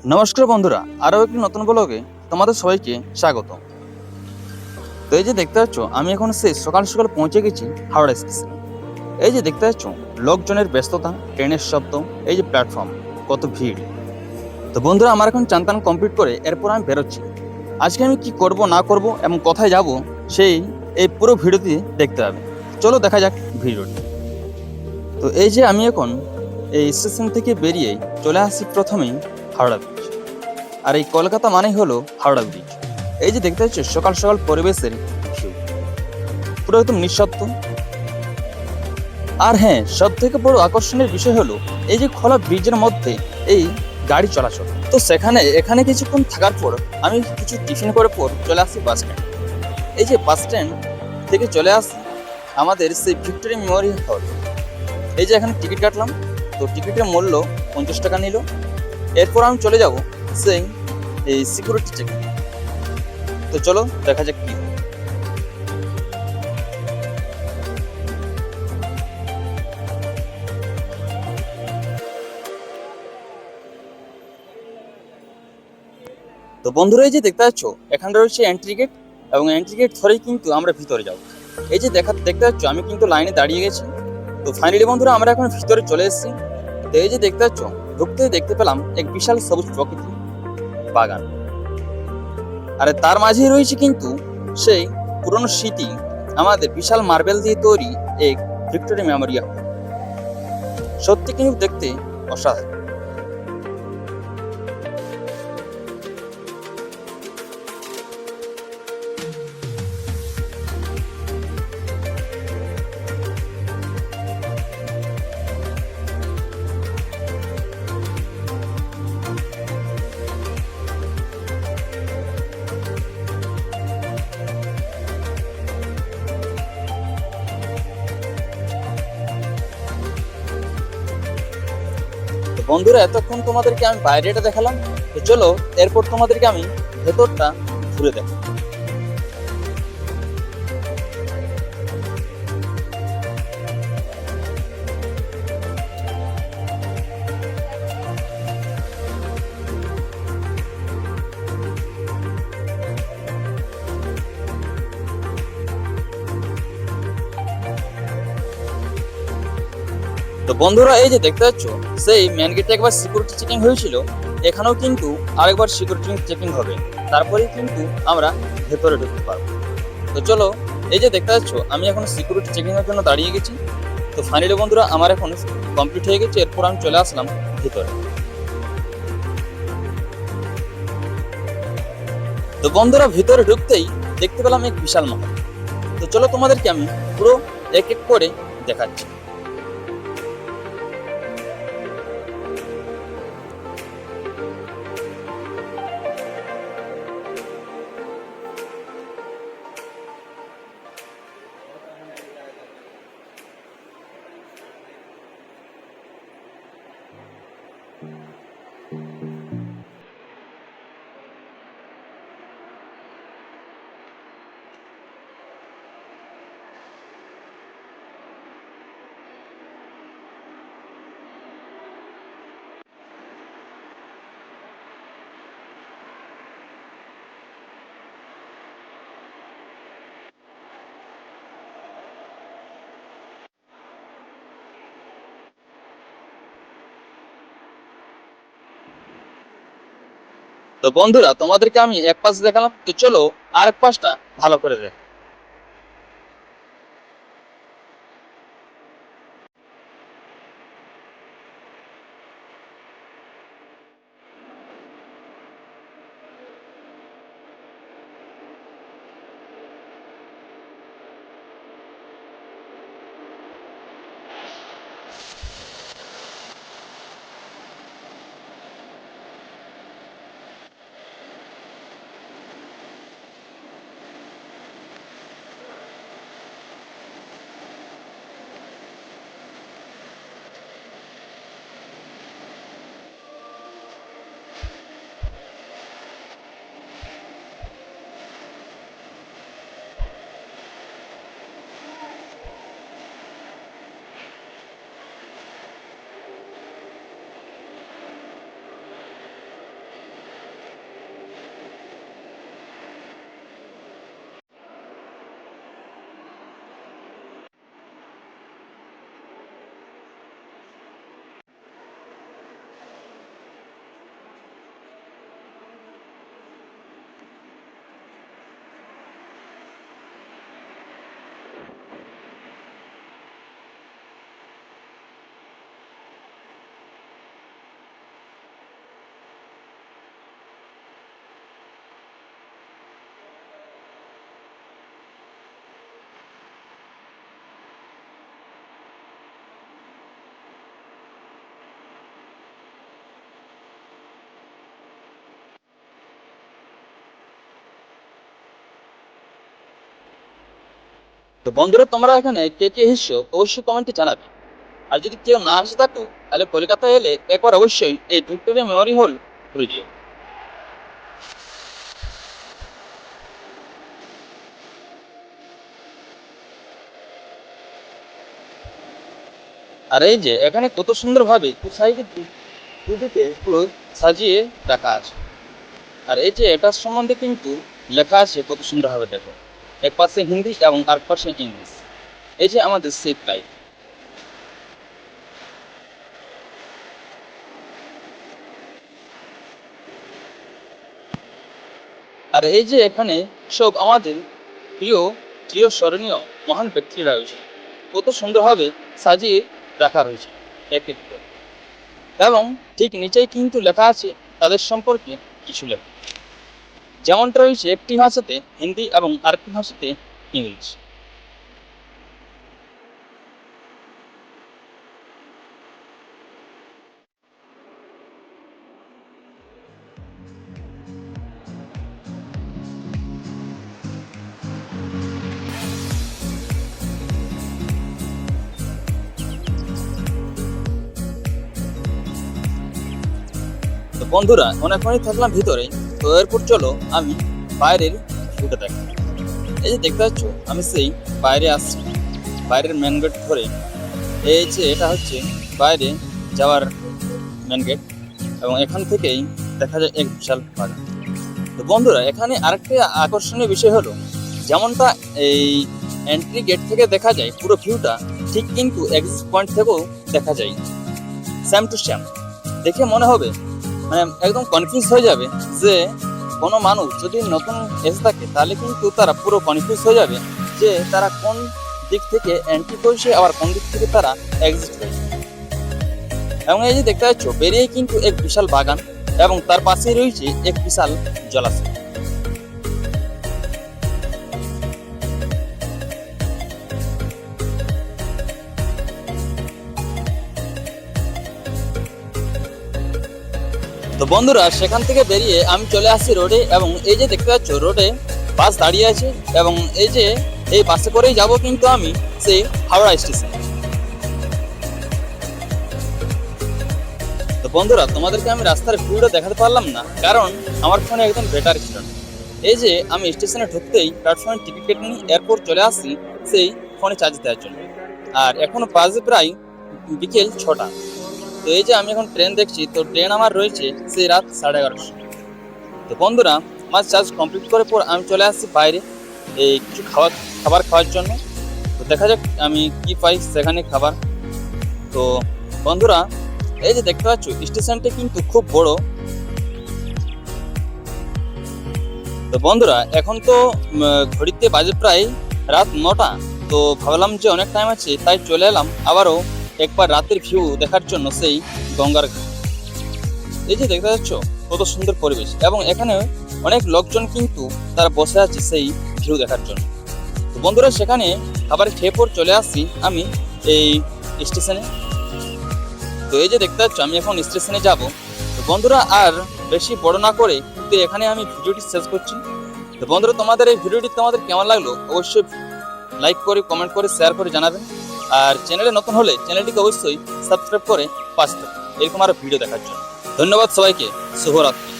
নমস্কার বন্ধুরা, আরও একটি নতুন ব্লগে তোমাদের সবাইকে স্বাগত। তো এই যে দেখতে পাচ্ছ, আমি এখন সেই সকাল সকাল পৌঁছে গেছি হাওড়া স্টেশনে। এই যে দেখতে পাচ্ছ, লোকজনের ব্যস্ততা, ট্রেনের শব্দ, এই যে প্ল্যাটফর্ম, কত ভিড়। তো বন্ধুরা, আমার এখন চান কমপ্লিট করে এরপর আমি বেরোচ্ছি। আজকে আমি কি করব না করব এবং কোথায় যাব, সেই এই পুরো ভিডিওটি দেখতে হবে। চলো দেখা যাক ভিডিওটি। তো এই যে আমি এখন এই স্টেশন থেকে বেরিয়ে চলে আসি প্রথমেই হাওড়া ব্রিজ। আর এই কলকাতা মানেই হলো হাওড়া ব্রিজ। এই যে দেখতে পাচ্ছ, সকাল সকাল পরিবেশের ভিউ পুরো একদম নিঃশব্দ। আর হ্যাঁ, সব থেকে বড় আকর্ষণের বিষয় হলো এই যে খোলা ব্রিজের মধ্যে এই গাড়ি চলাচল। তো এখানে কিছুক্ষণ থাকার পর আমি কিছু টিফিন করে পর চলে আসি বাস স্ট্যান্ড। এই যে বাস স্ট্যান্ড থেকে চলে আসি আমাদের সেই ভিক্টোরিয়া মেমোরিয়াল হল। এই যে এখানে টিকিট কাটলাম, তো টিকিটের মূল্য 50 টাকা নিল। এরপর আমি চলে যাব সেই এই সিকিউরিটি চেকিং। তো চলো দেখা যাক কি হয়। তো বন্ধুরা, এই যে দেখতে পাচ্ছ, এখানে রয়েছে এন্ট্রি গেট, এবং এন্ট্রি গেট ধরেই কিন্তু আমরা ভিতরে যাব। এই যে দেখতে পাচ্ছ, আমি কিন্তু লাইনে দাঁড়িয়ে গেছি। তো ফাইনালি বন্ধুরা, আমরা এখন ভিতরে চলে এসেছি। তো এই যে দেখতে পাচ্ছ, ঢুকতেই দেখতে পেলাম এক বিশাল সবুজ প্রকৃতি বাগান। আর তার মাঝেই রয়েছে কিন্তু সেই পুরনো স্মৃতি, আমাদের বিশাল মার্বেল দিয়ে তৈরি এক ভিক্টোরিয়া মেমোরিয়াল। সত্যি কিন্তু দেখতে অসাধারণ। তো বন্ধুরা, এতক্ষণ তোমাদেরকে আমি বাইরেটা দেখালাম। তো চলো এরপর তোমাদেরকে আমি ভেতরটা ঘুরে দেখাই। তো বন্ধুরা, এই যে দেখতে পাচ্ছ, সেই মেন গেটে একবার সিকিউরিটি চেকিং হয়েছিল, এখানেও কিন্তু আরেকবার সিকিউরিটি চেকিং হবে। তারপরেই কিন্তু আমরা ভেতরে ঢুকতে পারবো। তো চলো, এই যে দেখতে পাচ্ছ, আমি এখন সিকিউরিটি চেকিং এর জন্য দাঁড়িয়ে গেছি। তো ফাইনালি বন্ধুরা, আমার এখন কমপ্লিট হয়ে গেছে। এরপর আমি চলে আসলাম ভিতরে। তো বন্ধুরা, ভিতরে ঢুকতেই দেখতে পেলাম এক বিশাল মহল। তো চলো তোমাদেরকে আমি পুরো এক এক করে দেখাচ্ছি। তো বন্ধুরা, তোমাদেরকে আমি এক পাশ দেখালাম, তো চলো আরেক পাশটা ভালো করে দেখ। তো বন্ধুরা, তোমরা এখানে কে কে এসেছো অবশ্যই কমেন্টে জানাবে। আর যদি কেউ না আসে থাকো তাহলে কলকাতায় এলে একবার অবশ্যই এই ভিক্টোরিয়া মেমোরি হল ঘুরে যেও। আর এই যে এখানে কত সুন্দর ভাবে দুদিকে পুরো সাজিয়ে রাখা আছে। আর এই যে এটার সম্বন্ধে কিন্তু লেখা আছে কত সুন্দর ভাবে, দেখো, এক পাশে হিন্দি এবং আর পাশে ইংলিশ। এই যে আমাদের সেফ লাইফ। আর এই যে এখানে সব আমাদের প্রিয় চিরস্মরণীয় মহান ব্যক্তিরা রয়েছে, কত সুন্দরভাবে সাজিয়ে রাখা রয়েছে এক এক করে। এবং ঠিক নিচেই কিন্তু লেখা আছে তাদের সম্পর্কে কিছু লেখা, যেমনটা রয়েছে একটি ভাষাতে হিন্দি এবং আরেকটি ভাষাতে ইংলিশ। তো বন্ধুরা, অনেকক্ষণই থাকলাম ভিতরে, তো এরপর চলো আমি বাইরের ভিউটা দেখি। এই যে দেখতে পাচ্ছ আমি সেই বাইরে আসছি, বাইরের মেন গেট ধরে। এই যে এটা হচ্ছে বাইরে যাওয়ার মেন গেট, এবং এখান থেকেই দেখা যায় এক বিশাল বাগান। তো বন্ধুরা, এখানে আরেকটি আকর্ষণীয় বিষয় হলো, যেমনটা এই এন্ট্রি গেট থেকে দেখা যায় পুরো ভিউটা, ঠিক কিন্তু এক্সিট পয়েন্ট থেকেও দেখা যায় সেম টু সেম। দেখে মনে হবে, মানে একদম কনফিউজ হয়ে যাবে যে কোনো মানুষ যদি নতুন এসে থাকে তাহলে কিন্তু তারা পুরো কনফিউজ হয়ে যাবে যে তারা কোন দিক থেকে এন্ট্রি করছে আবার কোন দিক থেকে তারা এক্সিট করছে। এবং এই যে দেখতে পাচ্ছ বেরিয়ে কিন্তু এক বিশাল বাগান, এবং তার পাশেই রয়েছে এক বিশাল জলাশয়। তো বন্ধুরা, সেখান থেকে বেরিয়ে আমি চলে আসছি রোডে, এবং এই যে দেখতে পাচ্ছ রোডে বাস দাঁড়িয়ে আছে, এবং এই যে এই বাসে করেই যাব কিন্তু আমি সেই হাওড়া স্টেশন। তো বন্ধুরা, তোমাদেরকে আমি রাস্তার ভিউটা দেখাতে পারলাম না, কারণ আমার ফোনে একদম ব্যাটারি ছিল না। এই যে আমি স্টেশনে ঢুকতেই প্ল্যাটফর্মে টিকিট কেটে নিই, এরপর চলে আসছি সেই ফোনে চার্জ দেওয়ার জন্য। আর এখনো বাজে প্রায় বিকেল 6টা। তো এই যে আমি এখন ট্রেন দেখছি, তো ট্রেন আমার রয়েছে সেই রাত 11:30। তো বন্ধুরা, আমার চার্জ কমপ্লিট করার পর আমি চলে আসছি বাইরে এই কিছু খাবার খাওয়ার জন্য। তো দেখা যাক আমি কি পাই সেখানে খাবার। তো বন্ধুরা, এই যে দেখতে পাচ্ছ স্টেশনটা কিন্তু খুব বড়। তো বন্ধুরা, এখন তো ঘড়িতে বাজে প্রায় রাত 9টা। তো ভাবলাম যে অনেক টাইম আছে, তাই চলে এলাম আবারও একবার রাতের ভিউ দেখার জন্য সেই গঙ্গার ঘাট। এই যে দেখতে পাচ্ছ কত সুন্দর পরিবেশ, এবং এখানে অনেক লোকজন কিন্তু তারা বসে আছে সেই ভিউ দেখার জন্য। তো বন্ধুরা, সেখানে খাবার খেয়ে পর চলে আসছি আমি এই স্টেশনে। তো এই যে দেখতে পাচ্ছ আমি এখন স্টেশনে যাব। তো বন্ধুরা, আর বেশি বড় না করে কিন্তু এখানে আমি ভিডিওটি শেষ করছি। তো বন্ধুরা, তোমাদের এই ভিডিওটি তোমাদের কেমন লাগলো অবশ্যই লাইক করে, কমেন্ট করে, শেয়ার করে জানাবেন। আর চ্যানেলে নতুন হলে চ্যানেলটিকে অবশ্যই সাবস্ক্রাইব করে পাশে থাকুন এরকম আরো ভিডিও দেখার জন্য। ধন্যবাদ সবাইকে, শুভরাত্রি।